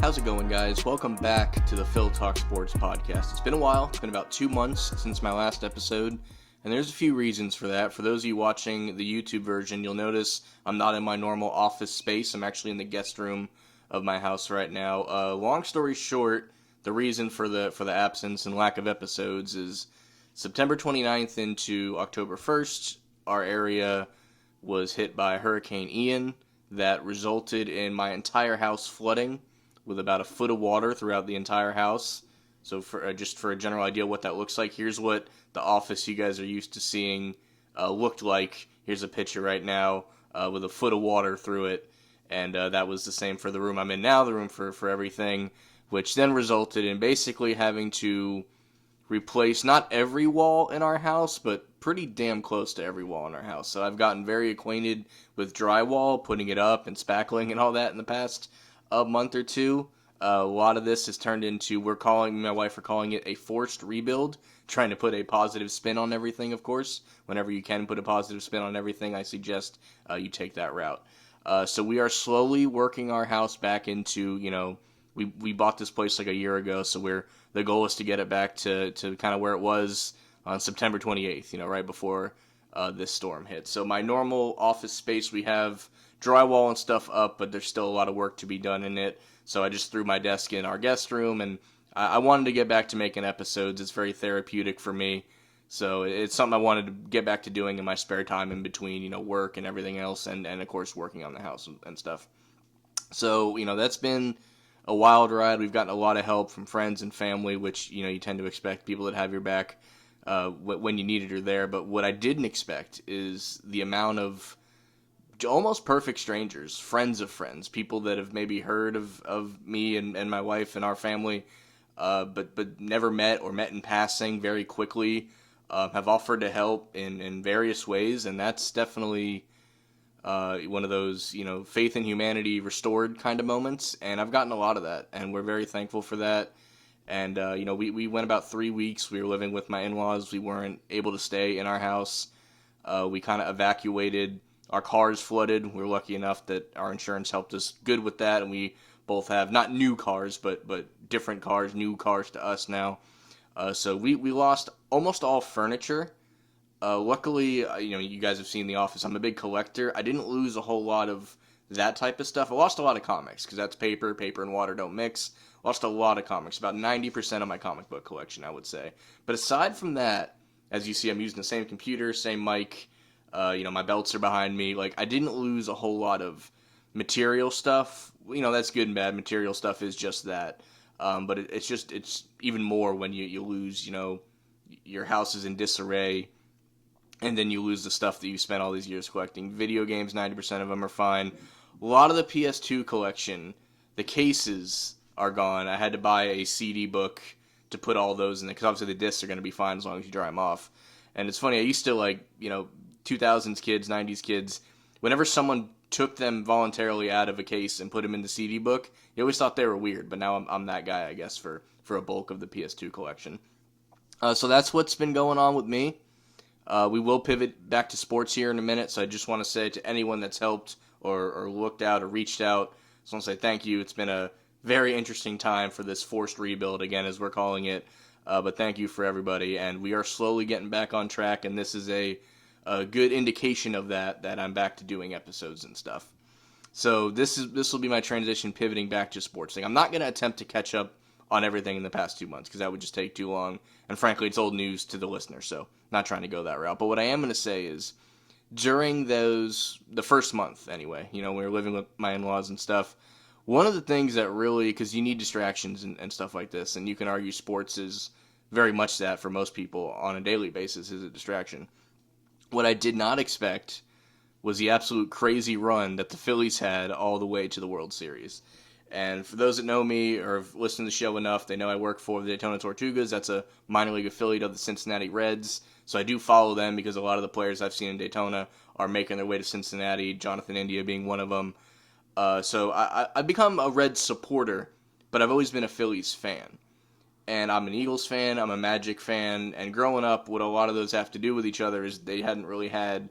How's it going, guys? Welcome back to the Phil Talk Sports podcast. It's been a while. It's been about 2 months since my last episode, and there's a few reasons for that. For those of you watching the YouTube version, you'll notice I'm not in my normal office space. I'm actually in the guest room of my house right now. Long story short, the reason for the absence and lack of episodes is September 29th into October 1st, our area was hit by Hurricane Ian that resulted in my entire house flooding with about a foot of water throughout the entire house. So for just for a general idea what that looks like, here's what the office you guys are used to seeing looked like. Here's a picture right now with a foot of water through it, and that was the same for the room I'm in now, the room for everything, which then resulted in basically having to replace not every wall in our house, but pretty damn close to every wall in our house. So I've gotten very acquainted with drywall, putting it up and spackling and all that in the past month or two. A lot of this has turned into, my wife are calling it a forced rebuild, trying to put a positive spin on everything, of course. Whenever you can put a positive spin on everything, I suggest you take that route. So we are slowly working our house back into, we bought this place like a year ago, so the goal is to get it back to kind of where it was on September 28th, right before this storm hit. So my normal office space, we have drywall and stuff up, but there's still a lot of work to be done in it. So I just threw my desk in our guest room, and I wanted to get back to making episodes. It's very therapeutic for me. So it's something I wanted to get back to doing in my spare time in between, work and everything else, and of course working on the house and stuff. So, that's been a wild ride. We've gotten a lot of help from friends and family, which, you tend to expect people that have your back when you need it are there. But what I didn't expect is the amount of almost perfect strangers, friends of friends, people that have maybe heard of me and my wife and our family, but never met or met in passing very quickly, have offered to help in various ways. And that's definitely one of those, faith in humanity restored kind of moments, and I've gotten a lot of that, and we're very thankful for that. And, we went about 3 weeks. We were living with my in-laws. We weren't able to stay in our house. We kind of evacuated. Our cars flooded. We were lucky enough that our insurance helped us good with that, and we both have, not new cars, but different cars, new cars to us now. So we lost almost all furniture. Luckily, you guys have seen The Office. I'm a big collector. I didn't lose a whole lot of that type of stuff. I lost a lot of comics, because that's paper and water don't mix. Lost a lot of comics, about 90% of my comic book collection, I would say. But aside from that, as you see, I'm using the same computer, same mic, my belts are behind me. Like, I didn't lose a whole lot of material stuff. That's good and bad. Material stuff is just that. But it's even more when you lose, your house is in disarray, and then you lose the stuff that you spent all these years collecting. Video games, 90% of them are fine. A lot of the PS2 collection, the cases are gone. I had to buy a CD book to put all those in there, because obviously the discs are going to be fine as long as you dry them off. And it's funny, I used to 2000s kids, 90s kids, whenever someone took them voluntarily out of a case and put them in the CD book, you always thought they were weird, but now I'm that guy, I guess, for a bulk of the PS2 collection. So that's what's been going on with me. We will pivot back to sports here in a minute, so I just want to say to anyone that's helped or looked out or reached out, I just want to say thank you. It's been a very interesting time for this forced rebuild, again, as we're calling it, but thank you for everybody, and we are slowly getting back on track, and this is a good indication of that I'm back to doing episodes and stuff. So this will be my transition, pivoting back to sports. I'm not going to attempt to catch up on everything in the past 2 months, because that would just take too long, and frankly, it's old news to the listener, so not trying to go that route. But what I am going to say is, during the first month anyway, we were living with my in-laws and stuff, one of the things that really, because you need distractions and stuff like this, and you can argue sports is very much that for most people on a daily basis, is a distraction. What I did not expect was the absolute crazy run that the Phillies had all the way to the World Series. And for those that know me or have listened to the show enough, they know I work for the Daytona Tortugas. That's a minor league affiliate of the Cincinnati Reds. So I do follow them, because a lot of the players I've seen in Daytona are making their way to Cincinnati, Jonathan India being one of them. So I've become a Reds supporter, but I've always been a Phillies fan. And I'm an Eagles fan, I'm a Magic fan, and growing up, what a lot of those have to do with each other is they hadn't really had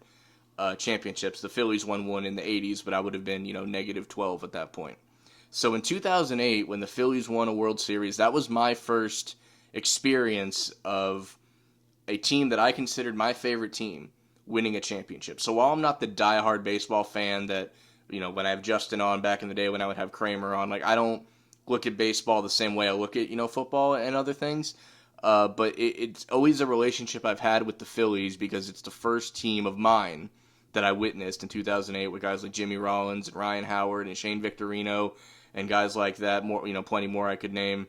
championships. The Phillies won one in the 80s, but I would have been, -12 at that point. So in 2008, when the Phillies won a World Series, that was my first experience of a team that I considered my favorite team winning a championship. So while I'm not the diehard baseball fan that, when I have Justin on back in the day when I would have Kramer on, like I don't look at baseball the same way I look at, football and other things. But it's always a relationship I've had with the Phillies because it's the first team of mine that I witnessed in 2008 with guys like Jimmy Rollins and Ryan Howard and Shane Victorino and guys like that. More, plenty more I could name.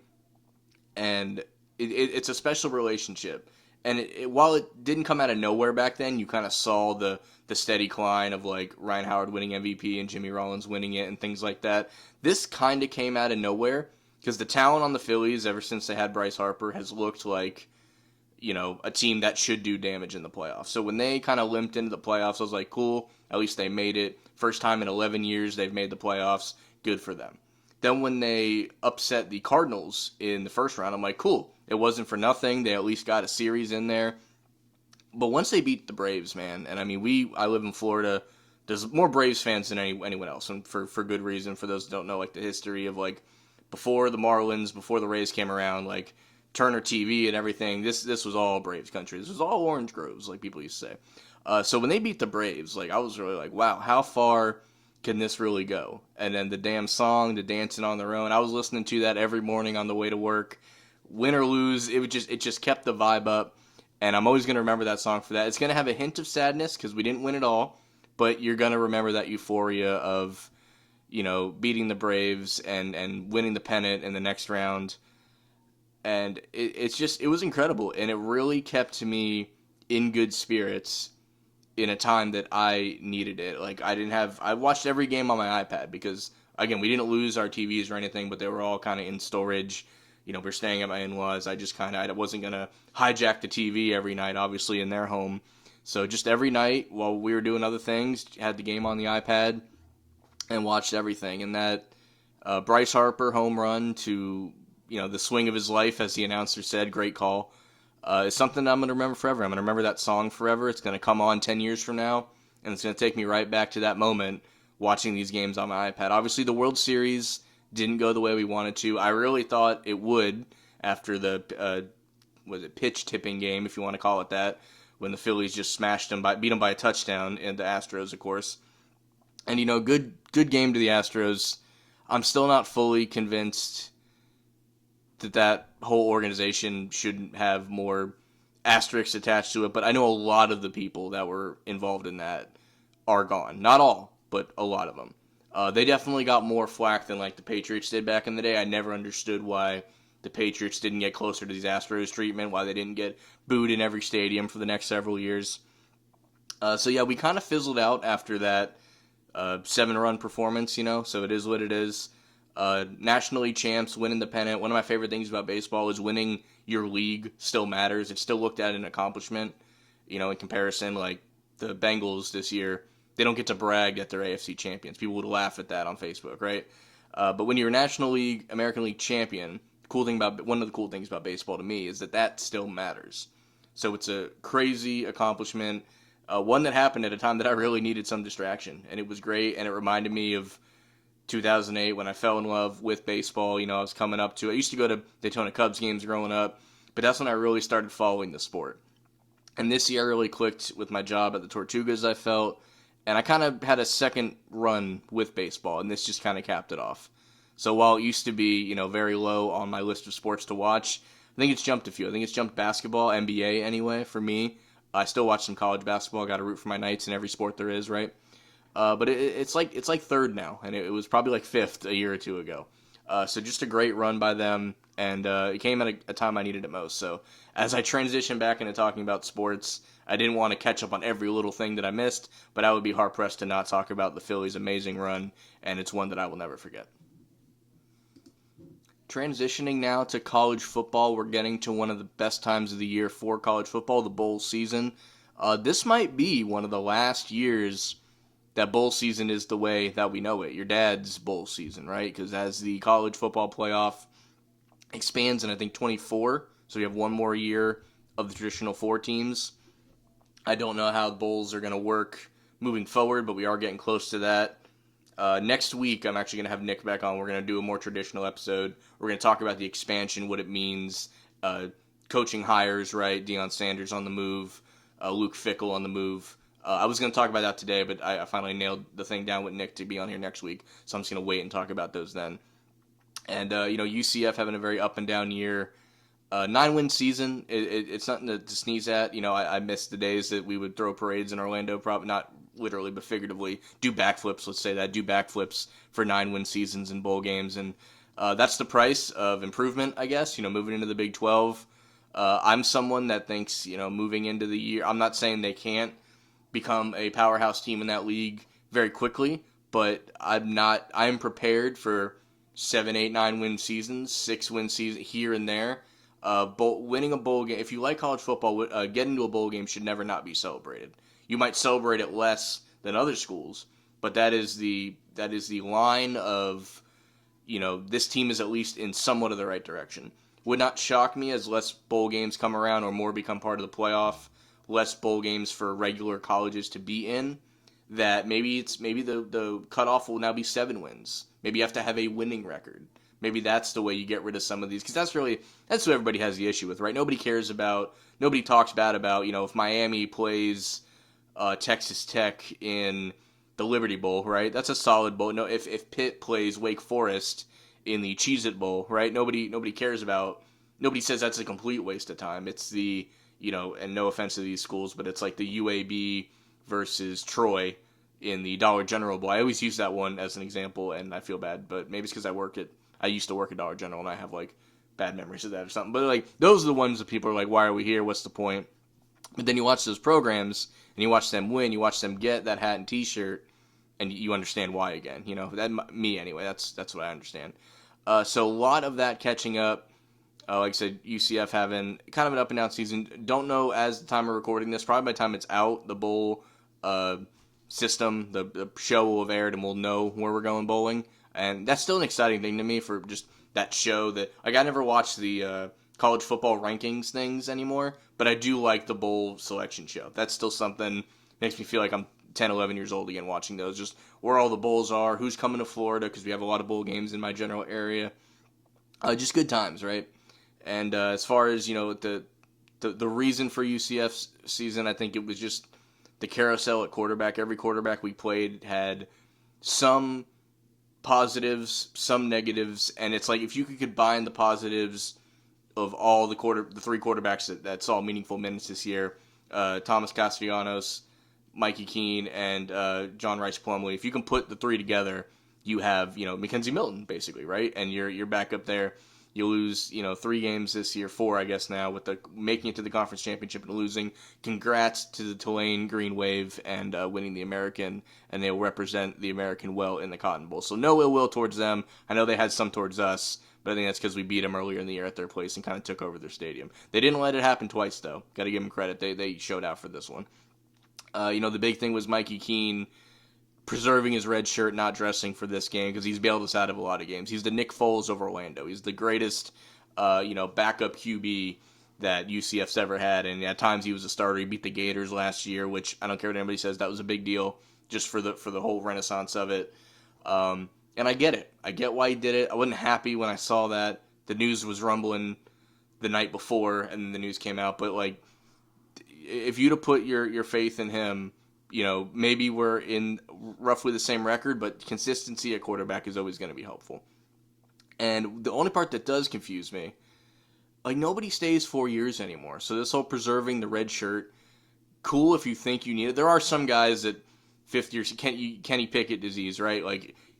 And it's a special relationship. And while it didn't come out of nowhere back then, you kind of saw the steady climb of like Ryan Howard winning MVP and Jimmy Rollins winning it and things like that. This kind of came out of nowhere because the talent on the Phillies, ever since they had Bryce Harper, has looked like, a team that should do damage in the playoffs. So when they kind of limped into the playoffs, I was like, cool, at least they made it. First time in 11 years they've made the playoffs. Good for them. Then when they upset the Cardinals in the first round, I'm like, cool. It wasn't for nothing. They at least got a series in there. But once they beat the Braves, man, and I mean, I live in Florida. There's more Braves fans than anyone else, and for good reason. For those who don't know, like the history of like before the Marlins, before the Rays came around, like Turner TV and everything. This was all Braves country. This was all orange groves, like people used to say. So when they beat the Braves, like I was really like, wow, how far can this really go? And then the damn song, the Dancing on Their Own. I was listening to that every morning on the way to work. Win or lose, it just kept the vibe up. And I'm always going to remember that song for that. It's going to have a hint of sadness because we didn't win it all, but you're going to remember that euphoria of, beating the Braves and winning the pennant in the next round. And it was incredible. And it really kept me in good spirits in a time that I needed it. Like I watched every game on my iPad because, again, we didn't lose our TVs or anything, but they were all kind of in storage. We're staying at my in-laws. I wasn't going to hijack the TV every night, obviously, in their home. So just every night while we were doing other things, had the game on the iPad and watched everything. And that Bryce Harper home run to, the swing of his life, as the announcer said, great call, is something that I'm going to remember forever. I'm going to remember that song forever. It's going to come on 10 years from now, and it's going to take me right back to that moment watching these games on my iPad. Obviously, the World Series didn't go the way we wanted to. I really thought it would after the pitch tipping game, if you want to call it that, when the Phillies just beat them by a touchdown, and the Astros, of course. And good game to the Astros. I'm still not fully convinced that whole organization should have more asterisks attached to it, but I know a lot of the people that were involved in that are gone. Not all, but a lot of them. They definitely got more flack than like the Patriots did back in the day. I never understood why the Patriots didn't get closer to these Astros treatment, why they didn't get booed in every stadium for the next several years. So yeah, we kind of fizzled out after that 7-run performance, so it is what it is. National League champs, winning the pennant. One of my favorite things about baseball is winning your league still matters. It's still looked at an accomplishment, in comparison. Like the Bengals this year, they don't get to brag that they're AFC champions. People would laugh at that on Facebook, right? But when you're a National League, American League champion, one of the cool things about baseball to me is that still matters. So it's a crazy accomplishment, one that happened at a time that I really needed some distraction, and it was great, and it reminded me of 2008 when I fell in love with baseball. I was coming up to it. I used to go to Daytona Cubs games growing up, but that's when I really started following the sport. And this year I really clicked with my job at the Tortugas, I felt, and I kind of had a second run with baseball, and this just kind of capped it off. So while it used to be, very low on my list of sports to watch, I think it's jumped a few. I think it's jumped basketball, NBA anyway, for me. I still watch some college basketball. Got to root for my Knights in every sport there is, right? But it's like third now, and it was probably like fifth a year or two ago. So just a great run by them, and it came at a time I needed it most. So as I transition back into talking about sports, I didn't want to catch up on every little thing that I missed, but I would be hard-pressed to not talk about the Phillies' amazing run, and it's one that I will never forget. Transitioning now to college football, we're getting to one of the best times of the year for college football, the bowl season. This might be one of the last years that bowl season is the way that we know it. Your dad's bowl season, right? Because as the college football playoff expands in, I think, 24, so you have one more year of the traditional 4 teams. I don't know how the bowls are going to work moving forward, but we are getting close to that. Next week, I'm actually going to have Nick back on. We're going to do a more traditional episode. We're going to talk about the expansion, what it means, coaching hires, right? Deion Sanders on the move, Luke Fickell on the move. I was going to talk about that today, but I finally nailed the thing down with Nick to be on here next week, so I'm just going to wait and talk about those then. And, UCF having a very up and down year. 9-win season, it's nothing to sneeze at. I miss the days that we would throw parades in Orlando, probably not literally, but figuratively, do backflips, let's say that, do backflips for 9-win seasons in bowl games. And that's the price of improvement, I guess, moving into the Big 12. I'm someone that thinks, moving into the year, I'm not saying they can't become a powerhouse team in that league very quickly, but I'm prepared for 7, 8, 9-win seasons, 6-win season here and there. Winning a bowl game, if you like college football, getting to a bowl game should never not be celebrated. You might celebrate it less than other schools, but that is the line of, this team is at least in somewhat of the right direction. Would not shock me as less bowl games come around or more become part of the playoff, less bowl games for regular colleges to be in, that maybe the cutoff will now be 7 wins. Maybe you have to have a winning record. Maybe that's the way you get rid of some of these, because that's what everybody has the issue with, right? Nobody talks bad about, if Miami plays Texas Tech in the Liberty Bowl, right? That's a solid bowl. No, if Pitt plays Wake Forest in the Cheez-It Bowl, right? Nobody cares about. Nobody says that's a complete waste of time. It's the, and no offense to these schools, but it's like the UAB versus Troy in the Dollar General Bowl. I always use that one as an example, and I feel bad, but maybe it's because I used to work at Dollar General, and I have, bad memories of that or something. But, those are the ones that people are like, why are we here? What's the point? But then you watch those programs, and you watch them win. You watch them get that hat and T-shirt, and you understand why again. Me anyway. That's what I understand. So a lot of that catching up. Like I said, UCF having kind of an up-and-down season. Don't know as the time of recording this. Probably by the time it's out, the bowl system, the show will have aired, and we'll know where we're going bowling. And that's still an exciting thing to me for just that show that, I never watch the college football rankings things anymore, but I do like the bowl selection show. That's still something makes me feel like I'm 10, 11 years old again watching those. Just where all the bowls are, who's coming to Florida, because we have a lot of bowl games in my general area. Just good times, right? And as far as, the reason for UCF's season, I think it was just the carousel at quarterback. Every quarterback we played had some positives, some negatives, and it's like if you could combine the positives of all the 3 quarterbacks that saw meaningful minutes this year, Thomas Castellanos, Mikey Keene, and John Rice Plumlee. If you can put the 3 together, you have Mackenzie Milton basically, right? And you're back up there. You lose 3 games this year, 4 I guess now, with the making it to the conference championship and losing. Congrats to the Tulane Green Wave and winning the American, and they'll represent the American well in the Cotton Bowl. So no ill will towards them. I know they had some towards us, but I think that's because we beat them earlier in the year at their place and kind of took over their stadium. They didn't let it happen twice though. Got to give them credit. They showed out for this one. The big thing was Mikey Keene preserving his red shirt, not dressing for this game, because he's bailed us out of a lot of games. He's the Nick Foles of Orlando. He's the greatest, backup QB that UCF's ever had, and at times he was a starter. He beat the Gators last year, which I don't care what anybody says, that was a big deal just for the whole renaissance of it. And I get it. I get why he did it. I wasn't happy when I saw that. The news was rumbling the night before, and then the news came out. But, if you'd have put your faith in him, maybe we're in roughly the same record, but consistency at quarterback is always going to be helpful. And the only part that does confuse me, nobody stays 4 years anymore. So this whole preserving the red shirt, cool if you think you need it. There are some guys that 5th year, Kenny Pickett disease, right?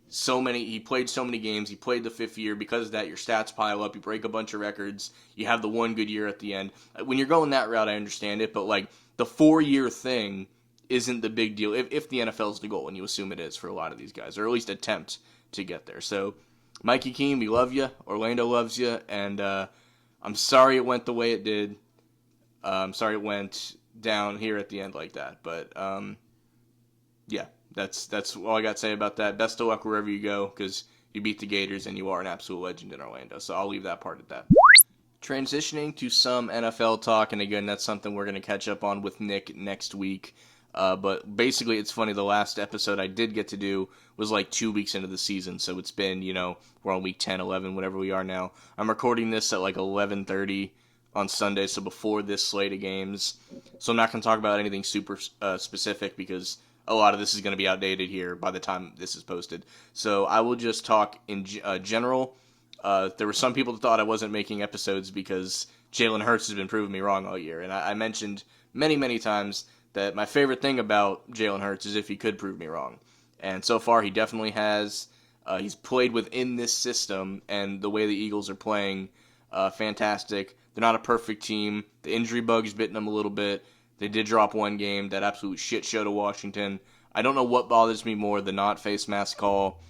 He played so many games, he played the 5th year. Because of that, your stats pile up, you break a bunch of records, you have the one good year at the end. When you're going that route, I understand it, but the 4-year thing isn't the big deal if the NFL is the goal, and you assume it is for a lot of these guys, or at least attempt to get there. So, Mikey Keene, we love you. Orlando loves you, and I'm sorry it went the way it did. I'm sorry it went down here at the end like that, but yeah, that's all I got to say about that. Best of luck wherever you go, because you beat the Gators and you are an absolute legend in Orlando. So I'll leave that part at that. Transitioning to some NFL talk, and again, that's something we're going to catch up on with Nick next week. But basically, it's funny. The last episode I did get to do was like 2 weeks into the season, so it's been, we're on week 10, 11, whatever we are now. I'm recording this at like 11:30 on Sunday, so before this slate of games. So I'm not going to talk about anything super specific because a lot of this is going to be outdated here by the time this is posted. So I will just talk in general. There were some people that thought I wasn't making episodes because Jalen Hurts has been proving me wrong all year. And I mentioned many, many times that my favorite thing about Jalen Hurts is if he could prove me wrong. And so far, he definitely has. He's played within this system, and the way the Eagles are playing, fantastic. They're not a perfect team. The injury bug's bitten them a little bit. They did drop one game, that absolute shit show to Washington. I don't know what bothers me more, the not face mask call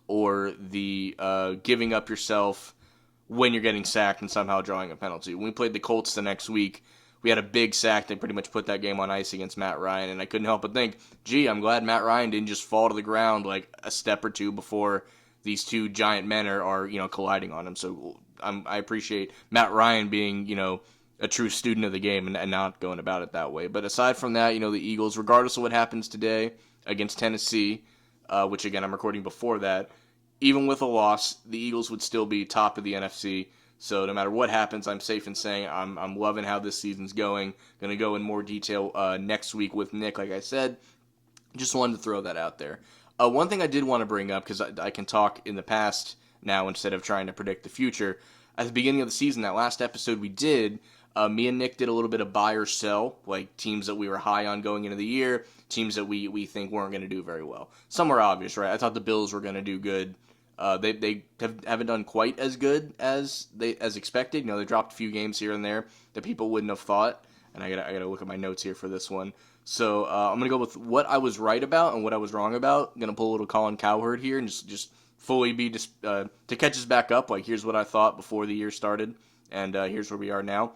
or the giving up yourself when you're getting sacked and somehow drawing a penalty. When we played the Colts the next week, we had a big sack that pretty much put that game on ice against Matt Ryan, and I couldn't help but think, gee, I'm glad Matt Ryan didn't just fall to the ground like a step or two before these two giant men are colliding on him. So I appreciate Matt Ryan being, a true student of the game and not going about it that way. But aside from that, the Eagles, regardless of what happens today against Tennessee, which again I'm recording before that, even with a loss, the Eagles would still be top of the NFC. So no matter what happens, I'm safe in saying I'm loving how this season's going. Going to go in more detail next week with Nick, like I said. Just wanted to throw that out there. One thing I did want to bring up, because I can talk in the past now instead of trying to predict the future. At the beginning of the season, that last episode we did, me and Nick did a little bit of buy or sell, like teams that we were high on going into the year, teams that we think weren't going to do very well. Some were obvious, right? I thought the Bills were going to do good. They haven't done quite as good as expected. They dropped a few games here and there that people wouldn't have thought. And I gotta look at my notes here for this one. So I'm gonna go with what I was right about and what I was wrong about. I'm gonna pull a little Colin Cowherd here and just fully be to catch us back up. Like, here's what I thought before the year started, and here's where we are now.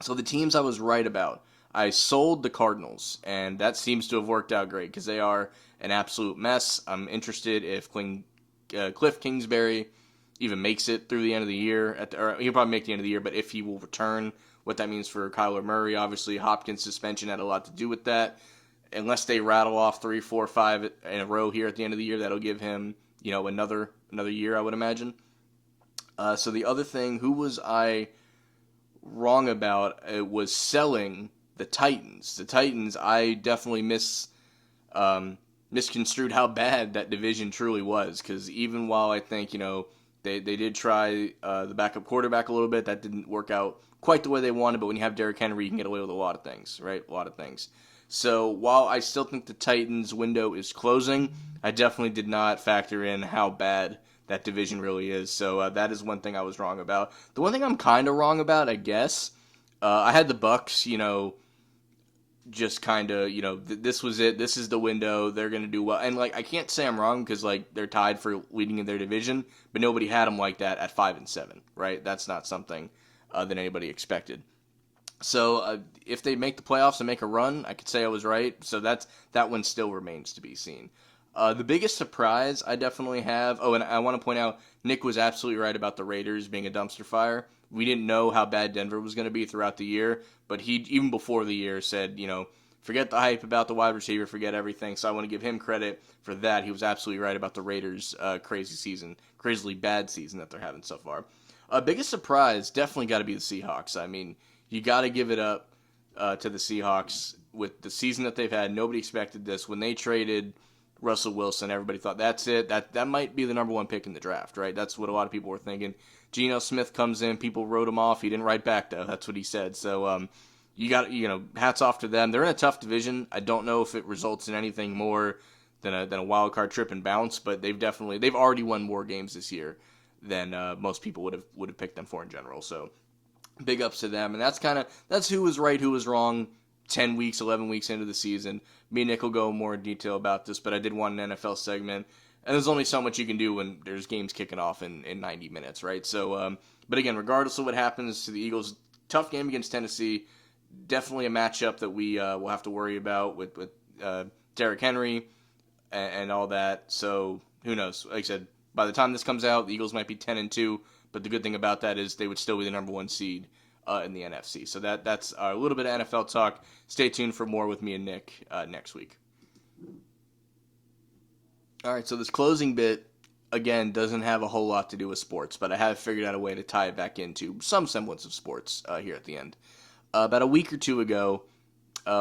So the teams I was right about, I sold the Cardinals, and that seems to have worked out great because they are an absolute mess. I'm interested if Cliff Kingsbury even makes it through the end of the year. Or he'll probably make the end of the year, but if he will return, what that means for Kyler Murray. Obviously, Hopkins' suspension had a lot to do with that. Unless they rattle off 3, 4, 5 in a row here at the end of the year, that'll give him, another year, I would imagine. So the other thing, who was I wrong about? It was selling the Titans. The Titans, I definitely misconstrued how bad that division truly was, because even while I think, they did try the backup quarterback a little bit, that didn't work out quite the way they wanted, but when you have Derrick Henry, you can get away with a lot of things, right? A lot of things. So while I still think the Titans' window is closing, I definitely did not factor in how bad that division really is. So that is one thing I was wrong about. The one thing I'm kind of wrong about, I guess, I had the Bucks, just kind of, this was it. This is the window. They're going to do well. And, I can't say I'm wrong because, they're tied for leading in their division, but nobody had them like that at 5-7, right? That's not something that anybody expected. So if they make the playoffs and make a run, I could say I was right. So that one still remains to be seen. The biggest surprise I definitely have, and I want to point out, Nick was absolutely right about the Raiders being a dumpster fire. We didn't know how bad Denver was going to be throughout the year, but he, even before the year, said, forget the hype about the wide receiver, forget everything. So I want to give him credit for that. He was absolutely right about the Raiders' crazily bad season that they're having so far. Biggest surprise, definitely got to be the Seahawks. I mean, you got to give it up to the Seahawks with the season that they've had. Nobody expected this. When they traded Russell Wilson, everybody thought that's it. That might be the number one pick in the draft, right? That's what a lot of people were thinking. Geno Smith comes in, people wrote him off. He didn't write back, though. That's what he said. So you got, hats off to them. They're in a tough division. I don't know if it results in anything more than a wild card trip and bounce, but they've already won more games this year than most people would have picked them for in general. So big ups to them. And that's who was right, who was wrong. 10 weeks, 11 weeks into the season. Me and Nick will go more in detail about this, but I did want an NFL segment. And there's only so much you can do when there's games kicking off in 90 minutes, right? So, but again, regardless of what happens to the Eagles, tough game against Tennessee. Definitely a matchup that we will have to worry about with Derrick Henry and all that. So who knows? Like I said, by the time this comes out, the Eagles might be 10-2. But the good thing about that is they would still be the number one seed in the NFC. So that's a little bit of NFL talk. Stay tuned for more with me and Nick next week. All right, so this closing bit, again, doesn't have a whole lot to do with sports, but I have figured out a way to tie it back into some semblance of sports here at the end. About a week or two ago,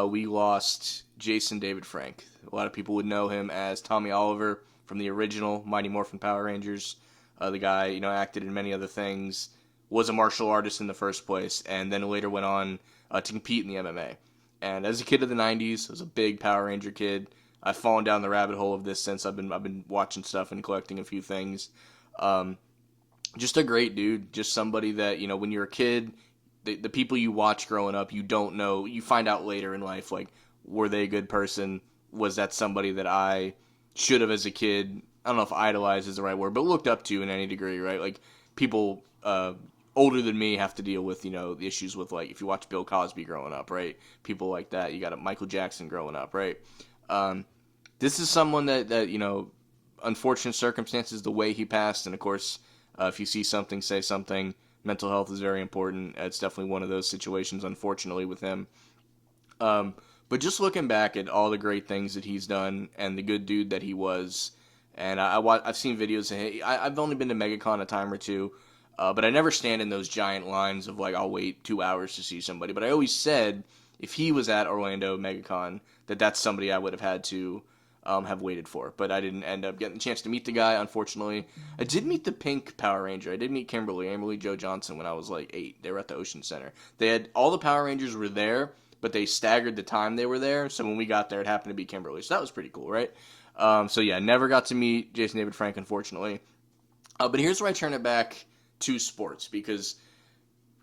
we lost Jason David Frank. A lot of people would know him as Tommy Oliver from the original Mighty Morphin Power Rangers. The guy, acted in many other things, was a martial artist in the first place, and then later went on to compete in the MMA. And as a kid of the 90s, I was a big Power Ranger kid. I've fallen down the rabbit hole of this since I've been watching stuff and collecting a few things. Just a great dude. Just somebody that, when you're a kid, the people you watch growing up, you don't know. You find out later in life, like, were they a good person? Was that somebody that I should have as a kid? I don't know if idolized is the right word, but looked up to in any degree, right? Like, people older than me have to deal with, the issues with, like, if you watch Bill Cosby growing up, right? People like that. You got Michael Jackson growing up, right? This is someone that unfortunate circumstances, the way he passed, and of course, if you see something, say something. Mental health is very important. It's definitely one of those situations, unfortunately, with him. But just looking back at all the great things that he's done and the good dude that he was, and I've seen videos of him. I've only been to MegaCon a time or two, but I never stand in those giant lines of, like, I'll wait 2 hours to see somebody. But I always said, if he was at Orlando MegaCon, that's somebody I would have had to have waited for. But I didn't end up getting the chance to meet the guy, unfortunately. I did meet the Pink Power Ranger. I did meet Amberly Jo Johnson, when I was like 8. They were at the Ocean Center. They had all the Power Rangers were there, but they staggered the time they were there. So when we got there, it happened to be Kimberly. So that was pretty cool, right? So yeah, never got to meet Jason David Frank, unfortunately. But here's where I turn it back to sports, because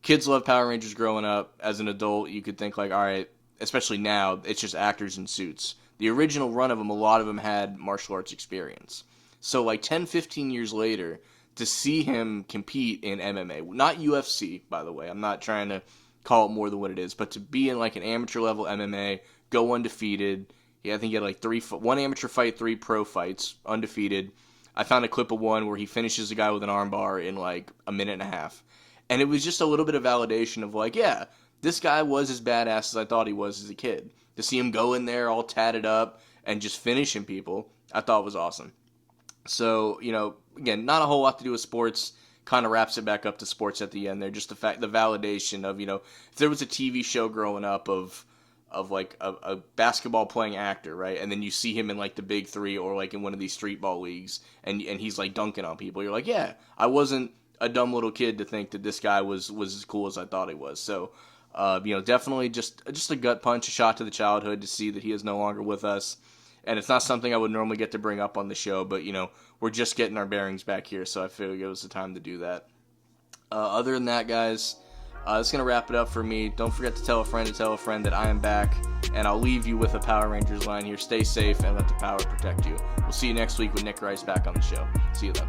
kids love Power Rangers growing up. As an adult, you could think, like, all right, especially now, it's just actors in suits. The original run of them, a lot of them had martial arts experience. So, like, 10, 15 years later, to see him compete in MMA, not UFC, by the way, I'm not trying to call it more than what it is, but to be in, like, an amateur level MMA, go undefeated. Yeah, I think he had, like, 1 amateur fight, 3 pro fights, undefeated. I found a clip of one where he finishes a guy with an armbar in, like, a minute and a half. And it was just a little bit of validation of, like, yeah, this guy was as badass as I thought he was as a kid. To see him go in there all tatted up and just finishing people, I thought was awesome. So, again, not a whole lot to do with sports. Kind of wraps it back up to sports at the end there. Just the validation of, if there was a TV show growing up of like a basketball playing actor, right? And then you see him in, like, the big 3 or, like, in one of these street ball leagues and he's, like, dunking on people. You're like, yeah, I wasn't a dumb little kid to think that this guy was as cool as I thought he was. So, definitely just a gut punch, a shot to the childhood to see that he is no longer with us. And it's not something I would normally get to bring up on the show, but, we're just getting our bearings back here, so I figured it was the time to do that. Other than that, guys, that's going to wrap it up for me. Don't forget to tell a friend that I am back, and I'll leave you with a Power Rangers line here. Stay safe and let the power protect you. We'll see you next week with Nick Rice back on the show. See you then.